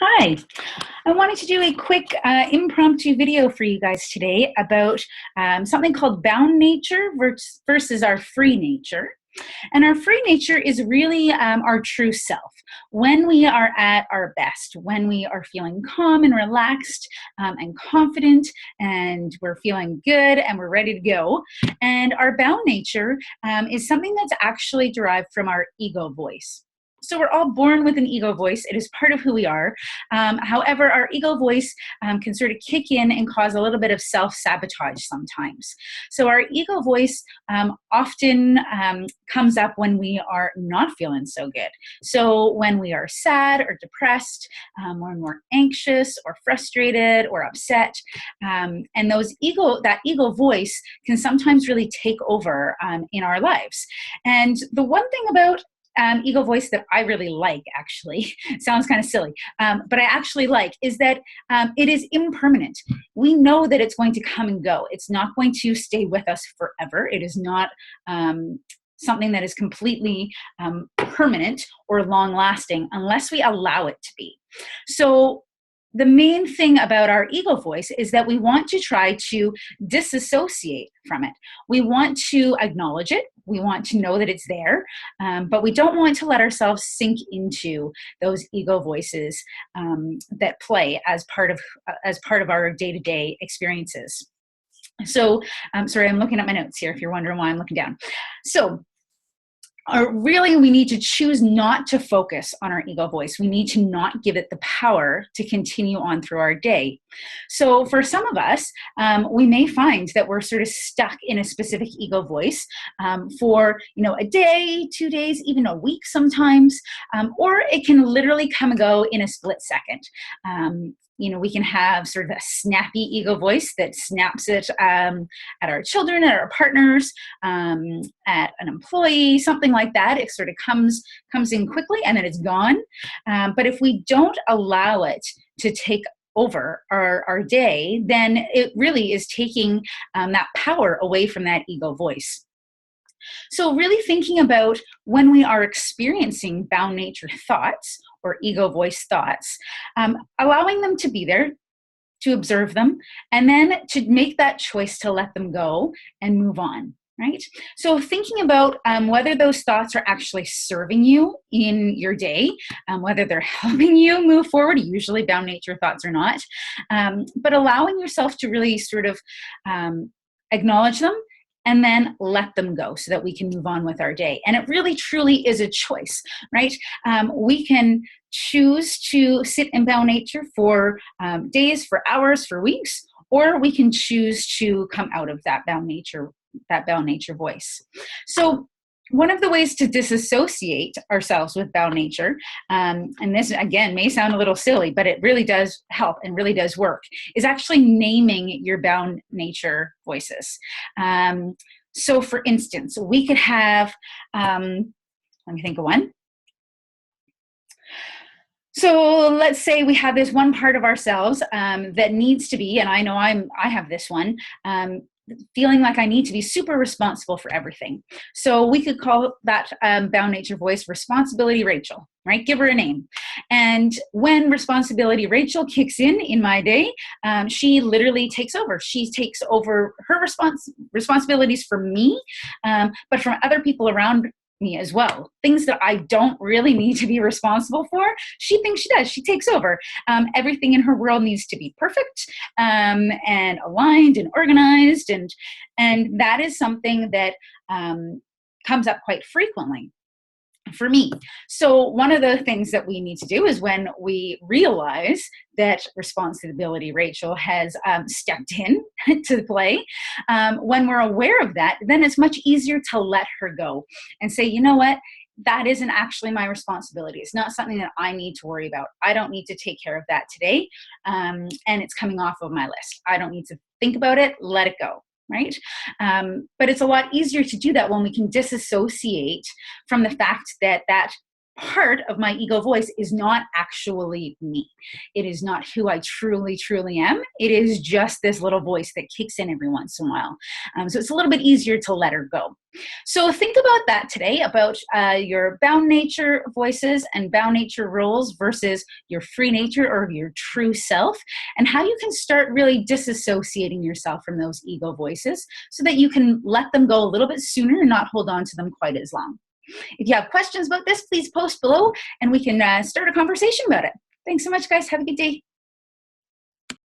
Hi, I wanted to do a quick impromptu video for you guys today about something called bound nature versus our free nature. And our free nature is really our true self. When we are at our best, when we are feeling calm and relaxed and confident, and we're feeling good and we're ready to go. And our bound nature is something that's actually derived from our ego voice. So we're all born with an ego voice. It is part of who we are. However, our ego voice can sort of kick in and cause a little bit of self-sabotage sometimes. So our ego voice often comes up when we are not feeling so good. So when we are sad or depressed, when we're anxious or frustrated or upset, and that ego voice can sometimes really take over in our lives. And the one thing about ego voice that I really like, actually, sounds kind of silly, but I actually like, is that it is impermanent. We know that it's going to come and go. It's not going to stay with us forever. It is not something that is completely permanent or long lasting unless we allow it to be. So the main thing about our ego voice is that we want to try to disassociate from it. We want to acknowledge it. We want to know that it's there, but we don't want to let ourselves sink into those ego voices that play as part of our day-to-day experiences. So, sorry, I'm looking at my notes here if you're wondering why I'm looking down. So, really, we need to choose not to focus on our ego voice. We need to not give it the power to continue on through our day. So for some of us, we may find that we're sort of stuck in a specific ego voice for a day, 2 days, even a week sometimes, or it can literally come and go in a split second. We can have sort of a snappy ego voice that snaps it at our children, at our partners, at an employee, something like that. It sort of comes in quickly and then it's gone. But if we don't allow it to take over our day, then it really is taking that power away from that ego voice. So really thinking about when we are experiencing bound nature thoughts or ego voice thoughts, allowing them to be there, to observe them, and then to make that choice to let them go and move on. Right? So thinking about whether those thoughts are actually serving you in your day, whether they're helping you move forward, usually bound nature thoughts are not, but allowing yourself to really sort of acknowledge them and then let them go so that we can move on with our day. And it really truly is a choice, right? We can choose to sit in bound nature for days, for hours, for weeks, or we can choose to come out of that bound nature voice. So one of the ways to disassociate ourselves with bound nature, and this again may sound a little silly, but it really does help and really does work, is actually naming your bound nature voices. So for instance, we could have, let me think of one. So let's say we have this one part of ourselves that needs to be, and I know I have this one, feeling like I need to be super responsible for everything. So we could call that bound nature voice Responsibility Rachel, right? Give her a name. And when Responsibility Rachel kicks in my day, she literally takes over. She takes over her responsibilities for me, but from other people around me as well. Things that I don't really need to be responsible for, she thinks she does. She takes over. Everything in her world needs to be perfect and aligned and organized, and that is something that comes up quite frequently for me. So one of the things that we need to do is when we realize that Responsibility Rachel has stepped in to play, when we're aware of that, then it's much easier to let her go and say, you know what? That isn't actually my responsibility. It's not something that I need to worry about. I don't need to take care of that today. And it's coming off of my list. I don't need to think about it. Let it go. Right? But it's a lot easier to do that when we can disassociate from the fact that part of my ego voice is not actually me. It is not who I truly, truly am. It is just this little voice that kicks in every once in a while. So it's a little bit easier to let her go. So think about that today, about your bound nature voices and bound nature roles versus your free nature or your true self, and how you can start really disassociating yourself from those ego voices so that you can let them go a little bit sooner and not hold on to them quite as long. If you have questions about this, please post below and we can start a conversation about it. Thanks so much, guys. Have a good day.